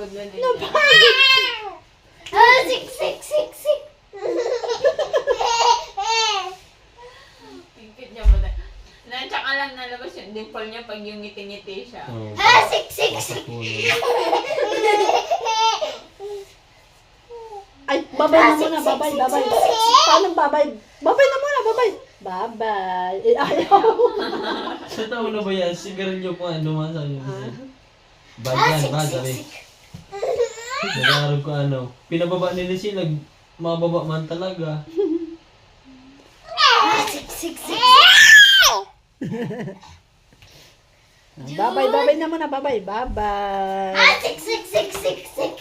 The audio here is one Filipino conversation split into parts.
napagod na din. Sik, sik, sik, sik. Tingkit niya ba? Tsaka lang nalabas yung dimple niya pag yung ngiti-ngiti siya. Oh, Sik, sik, sik. Ay, babay na muna, babay, babay. Paano babay? Babay na muna, babay. Babay. Eh, ayaw. sa taon na ba yan? Sigarilyo po ano man sa iyo. Bad yan, bad. Sabi. Nag-aaral ko ano. Pinababa nila sila. Mababa man talaga. Sik, sik, sik. Babay, babay na muna, babay. Babay. Sik, sik, sik, sik, sik.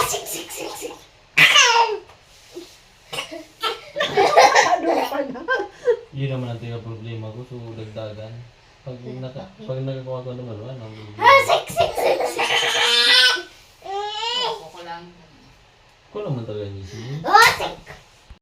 Sik, sik, sik, sik. Ano pa na? Yun naman ang tingnan problema ko. So, dagdagan. Pag nakakuha ko naman, ano? Sik, sik, sik, sik. Ako ko lang. Ko naman talaga niya siya. Sik.